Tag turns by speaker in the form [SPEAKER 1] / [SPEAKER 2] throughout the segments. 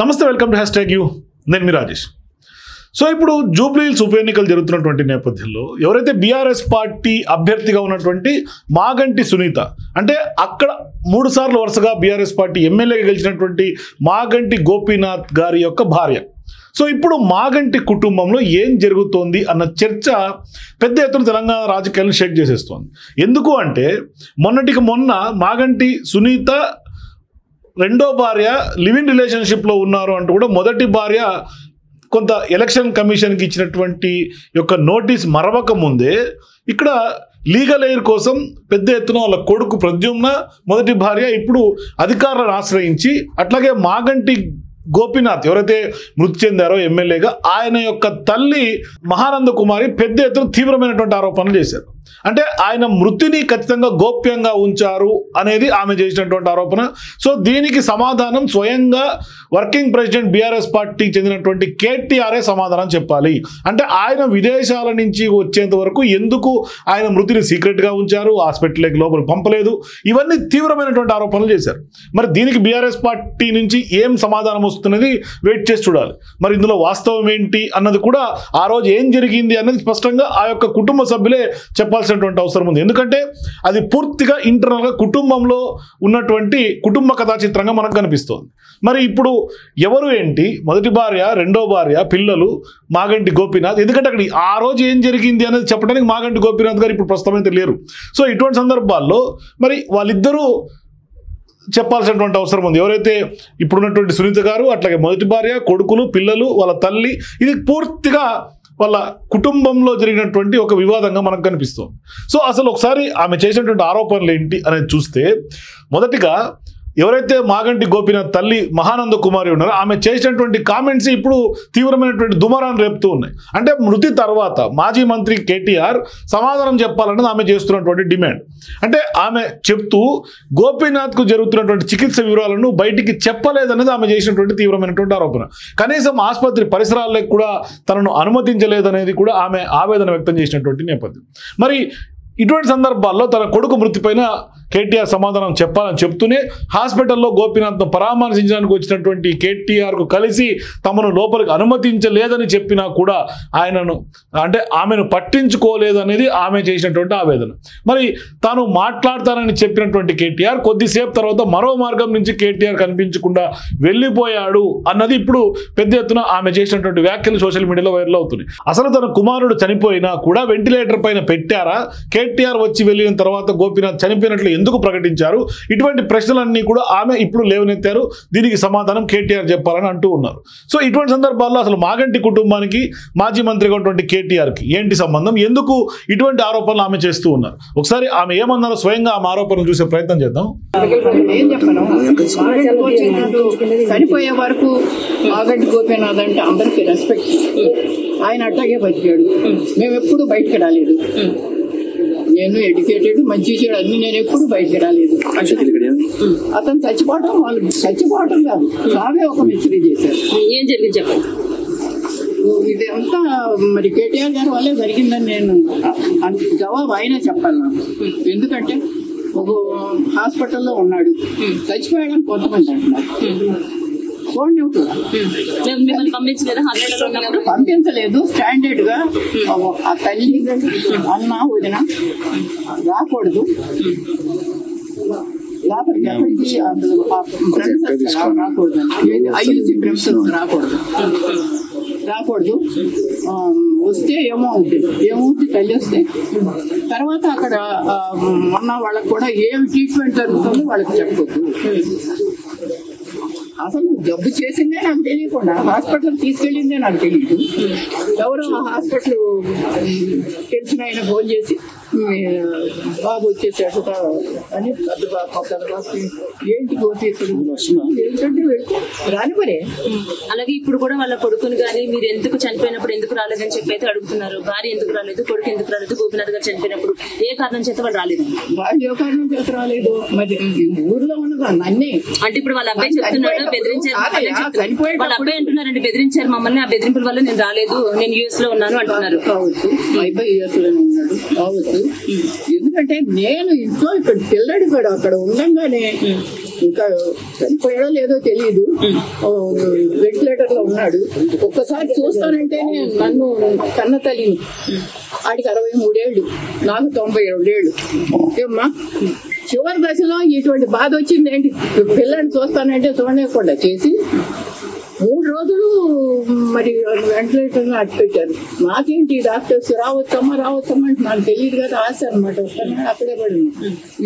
[SPEAKER 1] నమస్తే, welcome to #you. నేను మీ Rajesh. So ఇప్పుడు జూబ్లీ హిల్స్ ఉప ఎన్నికలు జరుగుతున్నటువంటి నేపథ్యంలో ఎవరైతే బీఆర్ఎస్ పార్టీ అభ్యర్థిగా ఉన్నటువంటి మాగంటి సునీత, అంటే అక్కడ 3 సార్లు వరుసగా బీఆర్ఎస్ పార్టీ ఎమ్మెల్యేగా గెలిచినటువంటి మాగంటి గోపీనాథ్ గారి యొక్క భార్య. సో ఇప్పుడు మాగంటి కుటుంబంలో ఏం జరుగుతోంది అన్న చర్చ పెద్ద ఎత్తున తెలంగాణ రాజకీయాలను షేక్ చేసేస్తోంది. ఎందుకు అంటే మొన్నటికి మొన్న మాగంటి సునీత రెండో భార్య లివింగ్ రిలేషన్షిప్లో ఉన్నారు అంటూ కూడా మొదటి భార్య కొంత ఎలక్షన్ కమిషన్కి ఇచ్చినటువంటి యొక్క నోటీస్ మరవక ముందే ఇక్కడ లీగల్ ఎయిర్ కోసం పెద్ద ఎత్తున వాళ్ళ కొడుకు ప్రద్యుమ్న, మొదటి భార్య ఇప్పుడు అధికారులను ఆశ్రయించి, అట్లాగే మాగంటి గోపీనాథ్ ఎవరైతే మృతి చెందారో ఎమ్మెల్యేగా, ఆయన యొక్క తల్లి మహానంద కుమారి పెద్ద ఎత్తున తీవ్రమైనటువంటి ఆరోపణలు చేశారు. అంటే ఆయన మృతిని ఖచ్చితంగా గోప్యంగా ఉంచారు అనేది ఆమె చేసినటువంటి ఆరోపణ. సో దీనికి సమాధానం స్వయంగా వర్కింగ్ ప్రెసిడెంట్ బీఆర్ఎస్ పార్టీకి చెందినటువంటి కేటీఆర్ఏ సమాధానం చెప్పాలి. అంటే ఆయన విదేశాల నుంచి వచ్చేంత వరకు ఎందుకు ఆయన మృతిని సీక్రెట్గా ఉంచారు, హాస్పిటల్కి లోపలికి పంపలేదు, ఇవన్నీ తీవ్రమైనటువంటి ఆరోపణలు చేశారు. మరి దీనికి బీఆర్ఎస్ పార్టీ నుంచి ఏం సమాధానం వస్తున్నది వెయిట్ చేసి చూడాలి. మరి ఇందులో వాస్తవం ఏంటి అన్నది కూడా, ఆ రోజు ఏం జరిగింది అన్నది స్పష్టంగా ఆ యొక్క కుటుంబ సభ్యులే చెప్పాల్సినటువంటి అవసరం ఉంది. ఎందుకంటే అది పూర్తిగా ఇంటర్నల్గా కుటుంబంలో ఉన్నటువంటి కుటుంబ కథా చిత్రంగా మనకు కనిపిస్తోంది. మరి ఇప్పుడు ఎవరు ఏంటి, మొదటి భార్య, రెండో భార్య, పిల్లలు, మాగంటి గోపీనాథ్, ఎందుకంటే అక్కడ ఆ రోజు ఏం జరిగింది అనేది చెప్పడానికి మాగంటి గోపీనాథ్ గారు ఇప్పుడు ప్రస్తుతం అయితే లేరు. సో ఇటువంటి సందర్భాల్లో మరి వాళ్ళిద్దరూ చెప్పాల్సినటువంటి అవసరం ఉంది. ఎవరైతే ఇప్పుడున్నటువంటి సునీత గారు, అట్లాగే మొదటి భార్య, కొడుకులు, పిల్లలు, వాళ్ళ తల్లి, ఇది పూర్తిగా వాళ్ళ కుటుంబంలో జరిగినటువంటి ఒక వివాదంగా మనకు కనిపిస్తుంది. సో అసలు ఒకసారి ఆమె చేసినటువంటి ఆరోపణలు ఏంటి అనేది చూస్తే, మొదటిగా ఎవరైతే మాగంటి గోపీనాథ్ తల్లి మహానంద కుమారి ఉన్నారో ఆమె చేసినటువంటి కామెంట్స్ ఇప్పుడు తీవ్రమైనటువంటి దుమారాన్ని రేపుతూ ఉన్నాయి. అంటే మృతి తర్వాత మాజీ మంత్రి కేటీఆర్ సమాధానం చెప్పాలన్నది ఆమె చేస్తున్నటువంటి డిమాండ్. అంటే ఆమె చెప్తూ గోపీనాథ్కు జరుగుతున్నటువంటి చికిత్స వివరాలను బయటికి చెప్పలేదన్నది ఆమె చేసినటువంటి తీవ్రమైనటువంటి ఆరోపణ. కనీసం ఆసుపత్రి పరిసరాలకు కూడా తనను అనుమతించలేదనేది కూడా ఆమె ఆవేదన వ్యక్తం చేసినటువంటి నేపథ్యం. మరి ఇటువంటి సందర్భాల్లో తన కొడుకు మృతిపైన కేటీఆర్ సమాధానం చెప్పాలని చెప్తూనే హాస్పిటల్లో గోపీనాథ్ను పరామర్శించడానికి వచ్చినటువంటి కేటీఆర్కు కలిసి తమను లోపలికి అనుమతించలేదని చెప్పినా కూడా ఆమెను పట్టించుకోలేదు అనేది ఆమె చేసినటువంటి ఆవేదన. మరి తాను మాట్లాడతానని చెప్పినటువంటి కేటీఆర్ కొద్దిసేపు తర్వాత మరో మార్గం నుంచి కేటీఆర్ కనిపించకుండా వెళ్ళిపోయాడు అన్నది ఇప్పుడు పెద్ద ఎత్తున ఆమె చేసినటువంటి వ్యాఖ్యలు సోషల్ మీడియాలో వైరల్ అవుతున్నాయి. అసలు తన కుమారుడు చనిపోయినా కూడా వెంటిలేటర్ పైన పెట్టారా, కేటీఆర్ వచ్చి వెళ్ళిన తర్వాత గోపీనాథ్ చనిపోయినట్లు ఎందుకు ప్రకటించారు, ఇటువంటి ప్రశ్నలన్నీ కూడా ఆమె ఇప్పుడు లేవనెత్తారు. దీనికి సమాధానం కేటీఆర్ చెప్పాలని అంటూ ఉన్నారు. సో ఇటువంటి సందర్భాల్లో అసలు మాగంటి కుటుంబానికి మాజీ మంత్రిగా ఉన్నటువంటి కేటీఆర్కి ఏంటి సంబంధం, ఎందుకు ఇటువంటి ఆరోపణలు ఆమె చేస్తూ ఉన్నారు? ఒకసారి ఆమె ఏమన్నారో స్వయంగా ఆమె ఆరోపణలు చూసే ప్రయత్నం చేద్దాం.
[SPEAKER 2] చనిపోయే వరకు మాగంటి గోపీనాథ్ అంటే అందరికీ రెస్పెక్ట్. ఆయన అట్లాగే బతికాడు. మేము ఎప్పుడు బయటకు రాలేదు. నేను ఎడ్యుకేటెడ్, మంచి చెడు అన్ని, నేను ఎప్పుడు బయటకు రాలేదు. అతను చచ్చిపోవటం కాదు, చావే ఒక మిస్టరీ చేశారు.
[SPEAKER 3] ఏం జరిగింది చెప్పండి.
[SPEAKER 2] ఇది అంతా మరి కేటీఆర్ గారి వల్లే జరిగిందని నేను జవాబు ఆయనే చెప్పాలి నాకు. ఎందుకంటే ఒక హాస్పిటల్లో ఉన్నాడు, చచ్చిపోయాడని కొంతమంది అంటున్నారు. పంపించలేదు. స్టాండర్డ్ గా ఆ తల్లి, అన్న, వదిన రాకూడదు లోపలికి, ఎక్కడికి రాకూడదు, ఐయూసీ ప్రిన్సిపల్ రాకూడదు. వస్తే ఏమవుతుంది తల్లి వస్తే తర్వాత అక్కడ ఉన్న వాళ్ళకి కూడా ఏం ట్రీట్మెంట్ జరుగుతుందో వాళ్ళకి చెప్పొద్దు. అసలు జబ్బు చేసిందే నాకు తెలియకుండా హాస్పిటల్ తీసుకెళ్ళిందే నాకు తెలియదు. ఎవరో హాస్పిటల్ తెలిసిన ఆయన ఫోన్ చేసి బాబు వచ్చేసాడు అని ఏంటి ఏంటంటే రాని మరే.
[SPEAKER 3] అలాగే ఇప్పుడు కూడా వాళ్ళ కొడుకుని కానీ మీరు ఎందుకు చనిపోయినప్పుడు ఎందుకు రాలేదని చెప్పి అయితే అడుగుతున్నారు. భార్య ఎందుకు రాలేదు, కొడుకు ఎందుకు రాలేదు, గోపీనాథ్ గారు చనిపోయినప్పుడు ఏ కారణం చేత వాళ్ళు రాలేదు?
[SPEAKER 2] వాళ్ళు ఏ కారణం చేత రాలేదు, మరి ఊర్లో ఉన్నదాన్ని అన్ని.
[SPEAKER 3] అంటే ఇప్పుడు వాళ్ళ అబ్బాయి చెప్తున్నాడు, బెదిరించారు. వాళ్ళ అబ్బాయి అంటున్నారండి, బెదిరించారు మమ్మల్ని, ఆ బెదిరింపుల వల్ల నేను రాలేదు, నేను యుఎస్ లో ఉన్నాను అంటున్నారు.
[SPEAKER 2] కావచ్చు, మా అబ్బాయి యుఎస్ లోనే ఉన్నాడు కావచ్చు. ఎందుకంటే నేను ఇంట్లో ఇక్కడ పిల్లడి కూడా అక్కడ ఉండగానే ఇంకా చనిపోయాడో లేదో తెలియదు, వెంటిలేటర్ లో ఉన్నాడు. ఒక్కసారి చూస్తానంటే నన్ను కన్న తల్లిని, ఆడికి 63 ఏళ్ళు, నాకు 92 ఏళ్ళు. ఏమ్మా చివరి దశలో ఇటువంటి బాధ వచ్చింది ఏంటి? పిల్లని చూస్తానంటే చూడలేకుండా చేసి 3 రోజులు మరి వెంటిలేటర్ అట్టు పెట్టారు. నాకేంటి డాక్టర్స్ రావచ్చమ్మా అంటే నాకు తెలియదు కదా, ఆశ అనమాట. వస్తానని అక్కడే పడింది.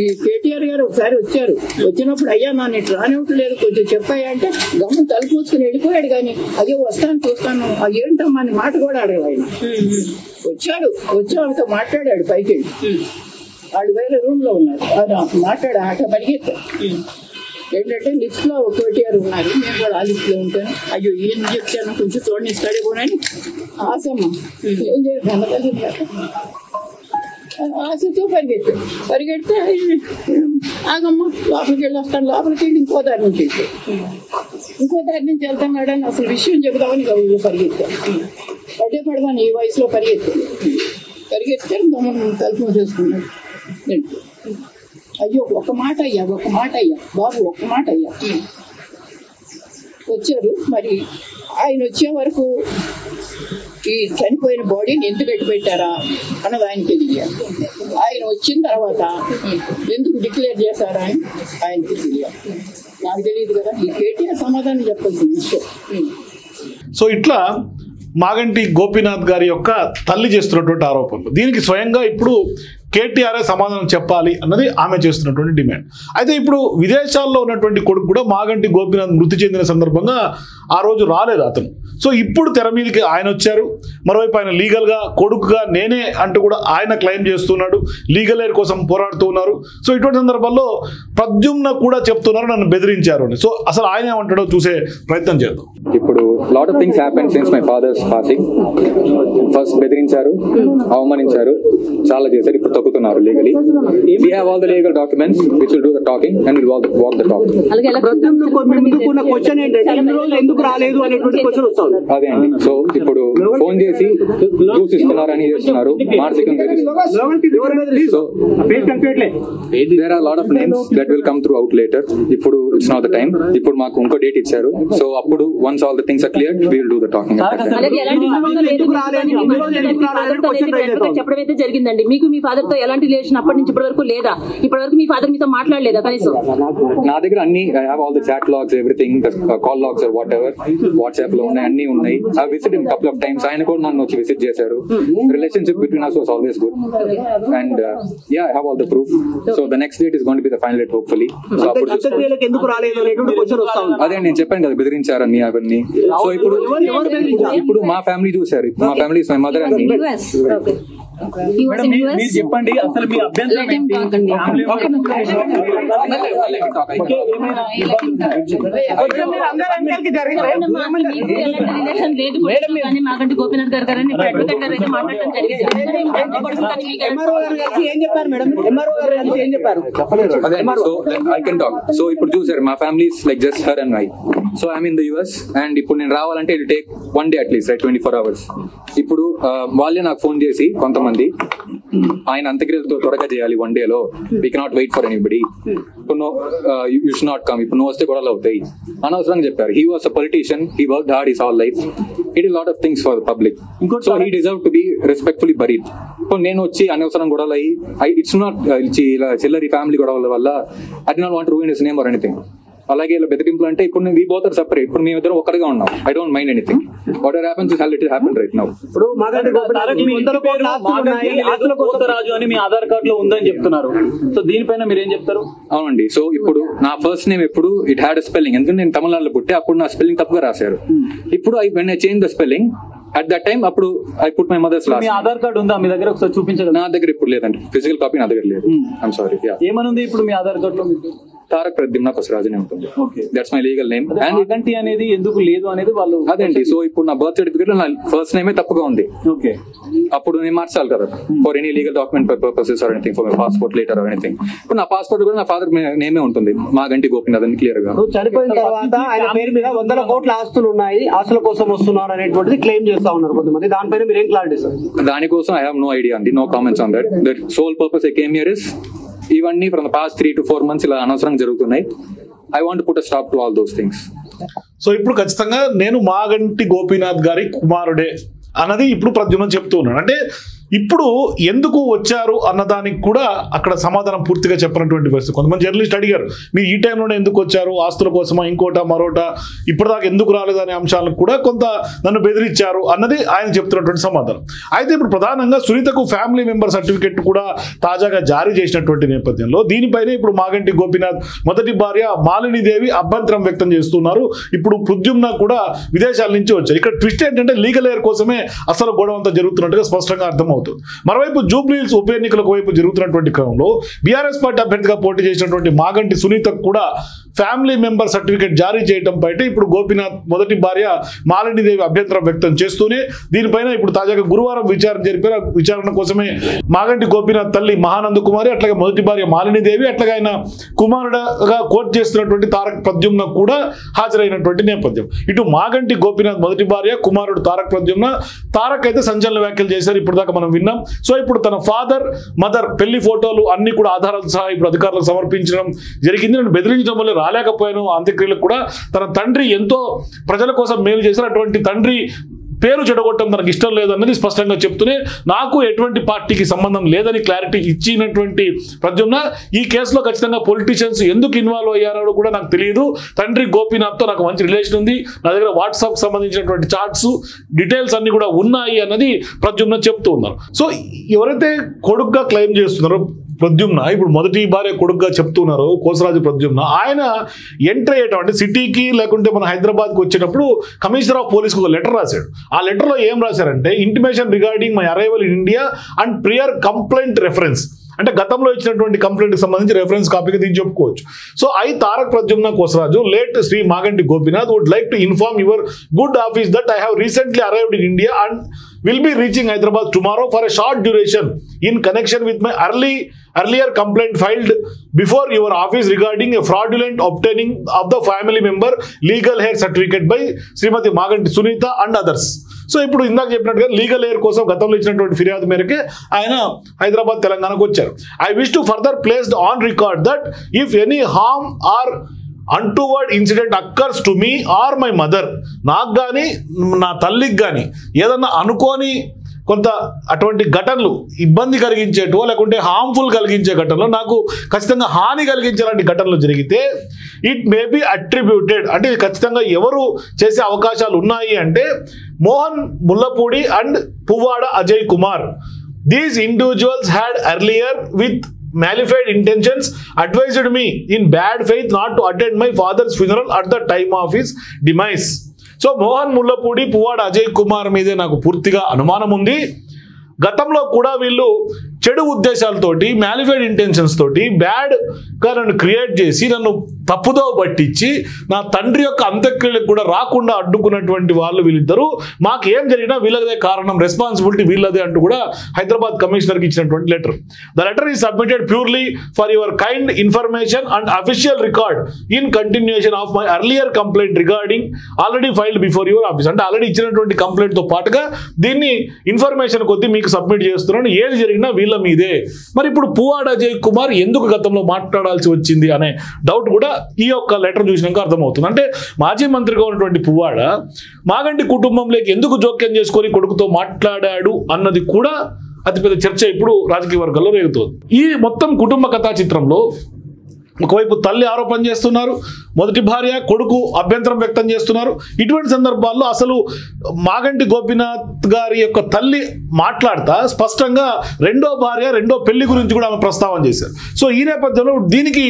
[SPEAKER 2] ఈ కేటీఆర్ గారు ఒకసారి వచ్చారు. వచ్చినప్పుడు అయ్యా నన్ను ఇటు రానివ్వట్లేదు, కొంచెం చెప్పాయా అంటే గమనం తలుపు మూసుకుని వెళ్ళిపోయాడు. కానీ అదే వస్తాను చూస్తాను ఏంటమ్మా అని మాట కూడా అడగదు ఆయన. వచ్చాక మాట్లాడాడు పైకి వెళ్ళి. వాళ్ళు వేరే రూమ్ లో ఉన్నారు, మాట్లాడా అట్లా పరిగెత్తారు. ఏంటంటే లిఫ్ట్ లో కేటీఆర్ ఉన్నారు, నేను కూడా ఆ లిఫ్ట్ లో ఉంటాను. అయ్యో ఏం చెప్తాను కొంచెం చూడండి ఇస్తాడే పోనని ఆశమ్మ ఏం చేయదు ఆశతో పరిగెడితే ఆగమ్మ లోపలికి వెళ్ళి వస్తాను, లోపలికి వెళ్ళి ఇంకో దారి నుంచి వెళ్తున్నాడని అసలు విషయం చెబుదామని పరిగెత్తాను. పడదాను ఈ వయసులో పరిగెత్తే తలుపు మూసేసుకున్నాడు. అయ్యో ఒక మాట అయ్యా బాబు, ఒక్క మాట అయ్యా. వచ్చారు. మరి ఆయన వచ్చే వరకు ఈ చనిపోయిన బాడీని ఎందుకు పెట్టారా అన్నది ఆయనకి తెలియాలి. ఆయన వచ్చిన తర్వాత ఎందుకు డిక్లేర్ చేశారా అని ఆయనకి తెలియాలి. నాకు తెలియదు కదా, ఈ కేటీఆర్ సమాధానం చెప్పాల్సిన విషయం.
[SPEAKER 1] సో ఇట్లా మాగంటి గోపీనాథ్ గారి యొక్క తల్లి చేస్తున్నటువంటి ఆరోపణలు, దీనికి స్వయంగా ఇప్పుడు కేటీఆర్ఏ సమాధానం చెప్పాలి అన్నది ఆమె చేస్తున్నటువంటి డిమాండ్. అయితే ఇప్పుడు విదేశాల్లో ఉన్నటువంటి కొడుకు కూడా మాగంటి గోపీనాథ్ మృతి చెందిన సందర్భంగా ఆ రోజు రాలేదు అతను. సో ఇప్పుడు తెర మీదకి ఆయన వచ్చారు. మరోవైపు ఆయన లీగల్గా కొడుకుగా నేనే అంటూ కూడా ఆయన క్లెయిమ్ చేస్తున్నాడు, లీగల్ ఎయిర్ కోసం పోరాడుతూ ఉన్నారు. సో ఇటువంటి సందర్భాల్లో ప్రద్యుమ్న కూడా చెప్తున్నారు నన్ను బెదిరించారు అని. సో అసలు ఆయన ఏమంటాడో చూసే ప్రయత్నం చేద్దాం.
[SPEAKER 4] ఇప్పుడు lot of things happen since my father's passing. First బెదిరించారు, అవమానించారు, చాలా చేశారు. ఇప్పుడు తగ్గుతున్నారు legally. We have all the legal documents which will do the talking and will walk the talk. అదే అండి. సో ఇప్పుడు ఫోన్ చేసి జ్యూస్ ఇస్తున్నారు అని చేస్తున్నారు, మానసికంగా so there are a lot of names that will come throughout later. ఇప్పుడు it's not the time. ఇప్పుడు మాకు ఇంకో డేట్ ఇచ్చారు. సో అప్పుడు once all the things are cleared we will do the talking.
[SPEAKER 3] చెప్పడమైతే జరిగిందండి. మీకు మీ ఫాదర్ తో ఎలాంటి రిలేషన్ అప్పటి నుంచి ఇప్పటి వరకు లేదా? ఇప్పటి వరకు మీ ఫాదర్ మీతో మాట్లాడలేదా కనీసం?
[SPEAKER 4] నా దగ్గర అన్ని I have all the chat logs, everything, call logs or whatever WhatsApp లో ఉన్నాయి, అన్ని ఉన్నాయి. I visit him couple of times. ఆయన కూడా నన్ను వచ్చి విజిట్ చేశారు. Relationship between us was always good and yeah, I have all the proof. So the next date is going to be the final date hopefully. So అప్పుడు అదే నేను చెప్పాను కదా బెదిరించారని అవన్నీ. సో ఇప్పుడు మా ఫ్యామిలీ చూసారు. మా ఫ్యామిలీ మై మదర్ అండ్
[SPEAKER 5] మీరు చెప్పండి అసలు మీ అభ్యంతరం
[SPEAKER 3] మాగంటి గోపీనాథ్ గారు గారని అడ్వకేట్ గారు అయితే మాట్లాడడం జరిగింది.
[SPEAKER 4] సో ఇప్పుడు చూసారు మా family like just her and I. So I'm in the US and ఇప్పుడు నేను రావాలంటే it take 1 day at least 24 hours. ఇప్పుడు వాళ్ళే నాకు ఫోన్ చేసి కొంతమంది ఆయన అంత్యక్రియలతో త్వరగా చేయాలి 1 day లో, we cannot wait for anybody, you should not come, ఇప్పుడు నువ్వు వస్తే గొడవలు అవుతాయి అనవసరంగా చెప్పారు. He was a politician, he worked hard his all life, he did lot of things for the public, so he deserve to be respectfully buried. ఇప్పుడు నేను వచ్చి అనవసరం గొడవలు అయ్యి ఇట్స్ నాట్ ఇలా చిల్లరి ఫ్యామిలీ గొడవల వల్ల I did not want to ruin his name or anything. అలాగే ఇలా బెదిరింపులు అంటే ఇప్పుడు వీ బోత్ ఆర్ సెపరేట్. ఇప్పుడు మేము ఇద్దరం ఒకరిగా ఉన్నాం. I don't mind anything. What ever happens is it happen right now.
[SPEAKER 5] ఇప్పుడు రాజు అని మీ ఆధార్ కార్డ్ లో ఉందని చెప్తున్నారు. సో దీనిపైన మీరు ఏం చెప్తారు?
[SPEAKER 4] అవునండి. సో ఇప్పుడు నా ఫస్ట్ నేమ్ ఎప్పుడు ఇట్ హ్యాడ్ స్పెల్లింగ్, ఎందుకంటే నేను తమిళనాడులో పుట్టి అప్పుడు నా స్పెల్లింగ్ తప్పుగా రాశారు. ఇప్పుడు I change the spelling at that time. అప్పుడు I put my mother's last.
[SPEAKER 5] మీ ఆధార్ కార్డ్ ఉందా మీ దగ్గర? ఒకసారి చూపించగలరా?
[SPEAKER 4] నా దగ్గర ఇప్పుడు లేదండి, ఫిజికల్ కాపీ నా దగ్గర లేదు. I'm sorry.
[SPEAKER 5] ఏమనుంది ఇప్పుడు మీ ఆధార్ కార్డ్ లో?
[SPEAKER 4] తారక్ ప్రద్యుమ్న కొసరాజు అని ఉంటుంది. That's my legal name.
[SPEAKER 5] And Maganti అనేది ఎందుకు లేదు అనేది వాళ్ళు
[SPEAKER 4] అదేంటి. సో ఇప్పుడు నా బర్త్ సర్టిఫికేట్ లో నా ఫస్ట్ నేమే తప్పుగా ఉంది.
[SPEAKER 5] ఓకే,
[SPEAKER 4] అప్పుడు నేను మార్చాలి కదా for any legal document purposes or anything, for my passport later or anything. ఇప్పుడు నా పాస్పోర్ట్ కూడా నా ఫాదర్ నేమే ఉంటుంది, మాగంటి గోపీనాథ్ అని క్లియర్ గా.
[SPEAKER 6] చనిపోయిన తర్వాత ఆయన పేరు మీద 100 కోట్ల ఆస్తులు ఉన్నాయి, ఆస్తుల కోసం వస్తున్నారు అనేటువంటిది క్లెయిమ్ చేస్తా ఉన్నారు కొంతమంది. దానిపైన మీరు ఏం క్లారిటీ సార్?
[SPEAKER 4] దానికోసం ఐ హావ్ నో ఐడియా అండి, no comments on that. The sole purpose I came here is ఇవన్నీ from the past 3 to 4 months ఇలా అనవసరంగా జరుగుతున్నాయి. I want to put a stop to all those things.
[SPEAKER 1] So ఇప్పుడు ఖచ్చితంగా నేను మాగంటి గోపీనాథ్ గారి కుమారుడే అన్నది ఇప్పుడు ప్రద్యుమ్న చెప్తూ ఉన్నాడు. అంటే ఇప్పుడు ఎందుకు వచ్చారు అన్నదానికి కూడా అక్కడ సమాధానం పూర్తిగా చెప్పినటువంటి పరిస్థితి. కొంతమంది జర్నలిస్ట్ అడిగారు, మీరు ఈ టైంలోనే ఎందుకు వచ్చారు, ఆస్తుల కోసమా ఇంకోట మరోట, ఇప్పటిదాకా ఎందుకు రాలేదు అనే అంశాలకు కూడా కొంత నన్ను బెదిరించారు అన్నది ఆయన చెప్తున్నటువంటి సమాధానం. అయితే ఇప్పుడు ప్రధానంగా సునీతకు ఫ్యామిలీ మెంబర్ సర్టిఫికెట్ కూడా తాజాగా జారీ చేసినటువంటి నేపథ్యంలో దీనిపైనే ఇప్పుడు మాగంటి గోపీనాథ్ మొదటి భార్య మాలినీదేవి అభ్యంతరం వ్యక్తం చేస్తున్నారు. ఇప్పుడు ప్రద్యుమ్న కూడా విదేశాల నుంచి వచ్చారు. ఇక్కడ ట్విస్ట్ ఏంటంటే లీగల్ ఎయిర్ కోసమే అసలు గొడవ అంతా జరుగుతున్నట్టుగా స్పష్టంగా అర్థమవుతుంది. మరోవైపు జూబ్లీహిల్స్ ఉప ఎన్నికలకు వైపు జరుగుతున్నటువంటి క్రమంలో బీఆర్ఎస్ పార్టీ అభ్యర్థిగా పోటీ చేసినటువంటి మాగంటి సునీతకు కూడా ఫ్యామిలీ మెంబర్ సర్టిఫికేట్ జారీ చేయడం బయట ఇప్పుడు గోపీనాథ్ మొదటి భార్య మాలినీదేవి అభ్యంతరం వ్యక్తం చేస్తూనే దీనిపైన ఇప్పుడు తాజాగా గురువారం విచారణ జరిపారు. విచారణ కోసమే మాగంటి గోపీనాథ్ తల్లి మహానంద కుమారి, అట్లాగే మొదటి భార్య మాలినీదేవి, అట్లాగే ఆయన కుమారుడుగా కోర్టు చేస్తున్నటువంటి తారక్ ప్రద్యుమ్న కూడా హాజరైనటువంటి నేపథ్యం. ఇటు మాగంటి గోపీనాథ్ మొదటి భార్య, కుమారుడు తారక్ ప్రద్యుమ్న, తారక్ అయితే సంచలన వ్యాఖ్యలు చేశారు, ఇప్పుడు దాకా మనం విన్నాం. సో ఇప్పుడు తన ఫాదర్ మదర్ పెళ్లి ఫోటోలు అన్ని కూడా ఆధారాలతో సహా ఇప్పుడు అధికారులకు సమర్పించడం జరిగింది. నన్ను బెదిరించడం వల్ల రాలేకపోయాను అంత్యక్రియలకు కూడా. తన తండ్రి ఎంతో ప్రజల కోసం మేలు చేశారు, అటువంటి తండ్రి పేరు చెడగొట్టడం తనకు ఇష్టం లేదన్నది స్పష్టంగా చెప్తూనే నాకు ఎటువంటి పార్టీకి సంబంధం లేదని క్లారిటీ ఇచ్చినటువంటి ప్రద్యుమ్న ఈ కేసులో ఖచ్చితంగా పొలిటీషియన్స్ ఎందుకు ఇన్వాల్వ్ అయ్యారో కూడా నాకు తెలియదు. తండ్రి గోపీనాథ్తో నాకు మంచి రిలేషన్ ఉంది, నా దగ్గర వాట్సాప్ సంబంధించినటువంటి చాట్స్ డీటెయిల్స్ అన్ని కూడా ఉన్నాయి అన్నది ప్రద్యుమ్న చెప్తూ ఉన్నారు. సో ఎవరైతే కొడుకుగా క్లెయిమ్ చేస్తున్నారో ప్రద్యుమ్న, ఇప్పుడు మొదటి భార్య కొడుకుగా చెప్తున్నారు కోసరాజు ప్రద్యుమ్న, ఆయన ఎంటర్ అయ్యేటం అంటే సిటీకి లేకుంటే మన హైదరాబాద్కి వచ్చేటప్పుడు కమిషనర్ ఆఫ్ పోలీస్కి ఒక లెటర్ రాశాడు. ఆ లెటర్లో ఏం రాశారంటే intimation regarding my arrival in India and prior complaint reference, అంటే గతంలో ఇచ్చినటువంటి కంప్లైంట్కి సంబంధించి రెఫరెన్స్ కాపీగా దీన్ని చెప్పుకోవచ్చు. So Tarak Pradyumna Kosaraju late Shri Maganti Gopinath would like to inform your good office that I have recently arrived in India and will be reaching Hyderabad tomorrow for a short duration in connection with my earlier complaint filed before your office regarding a fraudulent obtaining of the family member legal hair certificate by Srimati Maganti Sunita and others. So ఇప్పుడు ఇందాక చెప్పినట్టుగా legal air కోసం గతంలో ఇచ్చినటువంటి ఫిర్యాదు మేరకే ఆయన హైదరాబాద్ తెలంగాణకు వచ్చారు. I wish to further placed on record that if any harm or untoward incident occurs to me or my mother, నాకు కానీ నా తల్లికి కానీ ఏదన్నా అనుకోని కొంత అటువంటి ఘటనలు ఇబ్బంది కలిగించేటో లేకుంటే హార్మ్ఫుల్ కలిగించే ఘటనలు, నాకు ఖచ్చితంగా హాని కలిగించేలాంటి ఘటనలు జరిగితే ఇట్ మే బి అట్రిబ్యూటెడ్, అంటే ఖచ్చితంగా ఎవరు చేసే అవకాశాలు ఉన్నాయి అంటే Mohan Mullapudi and Puvvada Ajay Kumar. These individuals had earlier with malified intentions advised me in bad faith not to attend my father's funeral at the time of his demise. So Mohan Mullapudi Puvvada Ajay Kumar మీదే నాకు పూర్తిగా అనుమానం ఉంది. గతంలో కూడా వీళ్ళు చెడు ఉద్దేశాలతోటి మ్యాలిఫైడ్ ఇంటెన్షన్స్ తోటి బ్యాడ్గా నన్ను క్రియేట్ చేసి నన్ను తప్పుదో పట్టించి నా తండ్రి యొక్క అంత్యక్రియలకు కూడా రాకుండా అడ్డుకున్నటువంటి వాళ్ళు వీళ్ళిద్దరూ. మాకు ఏం జరిగినా వీళ్ళదే కారణం, రెస్పాన్సిబిలిటీ వీళ్ళదే అంటూ కూడా హైదరాబాద్ కమిషనర్కి ఇచ్చినటువంటి letter. The letter is submitted purely for your kind information and official record in continuation of my earlier complaint regarding already filed before your office. అంటే ఆల్రెడీ ఇచ్చినటువంటి కంప్లైంట్తో పాటుగా దీన్ని ఇన్ఫర్మేషన్ కొద్దీ మీకు సబ్మిట్ చేస్తున్నాను, ఏది జరిగినా వీళ్ళ మీదే. మరి ఇప్పుడు పువ్వాడ అజయ్ కుమార్ ఎందుకు గతంలో మాట్లాడాల్సి వచ్చింది అనే డౌట్ కూడా ఈ యొక్క లెటర్ చూసినాక అర్థమవుతుంది. అంటే మాజీ మంత్రిగా ఉన్నటువంటి పువ్వాడ మాగంటి కుటుంబంలోకి ఎందుకు జోక్యం చేసుకొని కొడుకుతో మాట్లాడాడు అన్నది కూడా అతిపెద్ద చర్చ ఇప్పుడు రాజకీయ వర్గాల్లో రేగుతోంది. ఈ మొత్తం కుటుంబ కథా చిత్రంలో ఒకవైపు తల్లి ఆరోపణ చేస్తున్నారు, మొదటి భార్య కొడుకు అభ్యంతరం వ్యక్తం చేస్తున్నారు. ఇటువంటి సందర్భాల్లో అసలు మాగంటి గోపీనాథ్ గారి యొక్క తల్లి మాట్లాడుతా స్పష్టంగా రెండో భార్య రెండో పెళ్లి గురించి కూడా ఆమె ప్రస్తావన చేశారు. సో ఈ నేపథ్యంలో దీనికి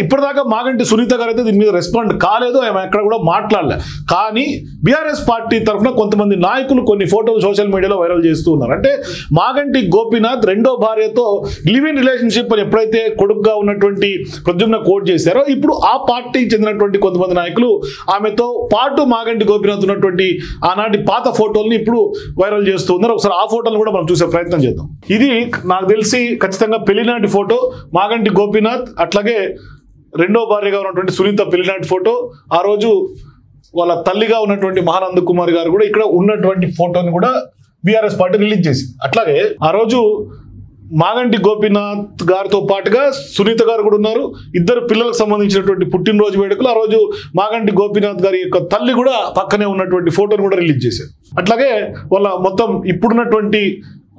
[SPEAKER 1] ఇప్పటిదాకా మాగంటి సునీత గారు అయితే దీని మీద రెస్పాండ్ కాలేదు, ఆమె ఎక్కడ కూడా మాట్లాడలే. కానీ బీఆర్ఎస్ పార్టీ తరఫున కొంతమంది నాయకులు కొన్ని ఫోటోలు సోషల్ మీడియాలో వైరల్ చేస్తూ ఉన్నారు. అంటే మాగంటి గోపీనాథ్ రెండో భార్యతో లివ్ ఇన్ రిలేషన్షిప్ అని ఎప్పుడైతే కొడుకుగా ఉన్నటువంటి ప్రద్యుమ్న కోట్ చేశారో ఇప్పుడు ఆ పార్టీకి చెందినటువంటి కొంతమంది నాయకులు ఆమెతో పాటు మాగంటి గోపీనాథ్ ఉన్నటువంటి ఆనాటి పాత ఫోటోల్ని ఇప్పుడు వైరల్ చేస్తూ ఉన్నారు. ఒకసారి ఆ ఫోటోలు కూడా మనం చూసే ప్రయత్నం చేద్దాం. ఇది నాకు తెలిసి ఖచ్చితంగా పెళ్లినాటి ఫోటో మాగంటి గోపీనాథ్, అట్లాగే రెండో భార్యగా ఉన్నటువంటి సునీత పెళ్లినాటి ఫోటో. ఆ రోజు వాళ్ళ తల్లిగా ఉన్నటువంటి మహానంద కుమార్ గారు కూడా ఇక్కడ ఉన్నటువంటి ఫోటోని కూడా బీఆర్ఎస్ పార్టీ రిలీజ్ చేసింది. అట్లాగే ఆ రోజు మాగంటి గోపీనాథ్ గారితో పాటుగా సునీత గారు కూడా ఉన్నారు. ఇద్దరు పిల్లలకు సంబంధించినటువంటి పుట్టినరోజు వేడుకలు ఆ రోజు మాగంటి గోపీనాథ్ గారి యొక్క తల్లి కూడా పక్కనే ఉన్నటువంటి ఫోటోను కూడా రిలీజ్ చేశారు. అట్లాగే వాళ్ళ మొత్తం ఇప్పుడున్నటువంటి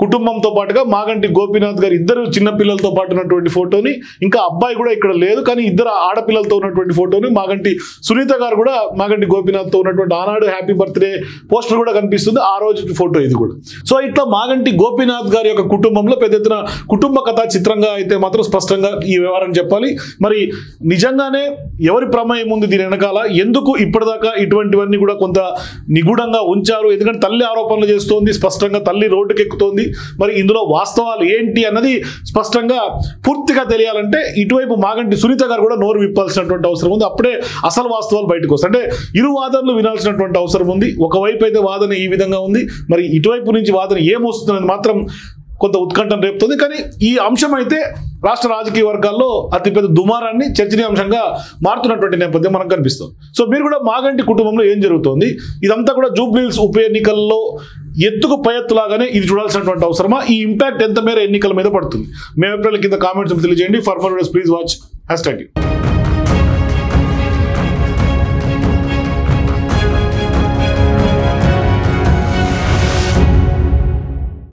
[SPEAKER 1] కుటుంబంతో పాటుగా మాగంటి గోపీనాథ్ గారు ఇద్దరు చిన్న పిల్లలతో పాటు ఉన్నటువంటి ఫోటోని, ఇంకా అబ్బాయి కూడా ఇక్కడ లేదు కానీ ఇద్దరు ఆడపిల్లలతో ఉన్నటువంటి ఫోటోని, మాగంటి సునీత గారు కూడా మాగంటి గోపీనాథ్తో ఉన్నటువంటి ఆనాడు హ్యాపీ బర్త్డే పోస్టర్ కూడా కనిపిస్తుంది, ఆ రోజు ఫోటో ఇది కూడా. సో ఇట్లా మాగంటి గోపీనాథ్ గారి యొక్క కుటుంబంలో పెద్ద ఎత్తున కుటుంబ కథా చిత్రంగా అయితే మాత్రం స్పష్టంగా ఈ వ్యవహారం చెప్పాలి. మరి నిజంగానే ఎవరి ప్రమేయం ఉంది దీని వెనకాల, ఎందుకు ఇప్పటిదాకా ఇటువంటివన్నీ కూడా కొంత నిగూఢంగా ఉంచారు? ఎందుకంటే తల్లి ఆరోపణలు చేస్తోంది, స్పష్టంగా తల్లి రోడ్డుకెక్కుతోంది. మరి ఇందులో వాస్తవాలు ఏంటి అన్నది స్పష్టంగా పూర్తిగా తెలియాలంటే ఇటువైపు మాగంటి సునీత గారు కూడా నోరు విప్పాల్సినటువంటి అవసరం ఉంది. అప్పుడే అసలు వాస్తవాలు బయటకు వస్తాయి. అంటే ఇరు వాదనలు వినాల్సినటువంటి అవసరం ఉంది. ఒకవైపు అయితే వాదన ఈ విధంగా ఉంది, మరి ఇటువైపు నుంచి వాదన ఏమొస్తుందని మాత్రం కొంత ఉత్కంఠం రేపుతుంది. కానీ ఈ అంశం అయితే రాష్ట్ర రాజకీయ వర్గాల్లో అతిపెద్ద దుమారాన్ని చర్చనీయాంశంగా మారుతున్నటువంటి నేపథ్యం మనకు కనిపిస్తుంది. సో మీరు కూడా మాగంటి కుటుంబంలో ఏం జరుగుతోంది, ఇదంతా కూడా జూబ్లీహిల్స్ ఉప ఎన్నికల్లో ఎత్తుకు పై ఎత్తులాగానే ఇది చూడాల్సినటువంటి అవసరమా? ఈ ఇంపాక్ట్ ఎంత మేర ఎన్నికల మీద పడుతుంది? మీ అభిప్రాయాల కింద కామెంట్స్ తెలియజేయండి. For more videos please watch #.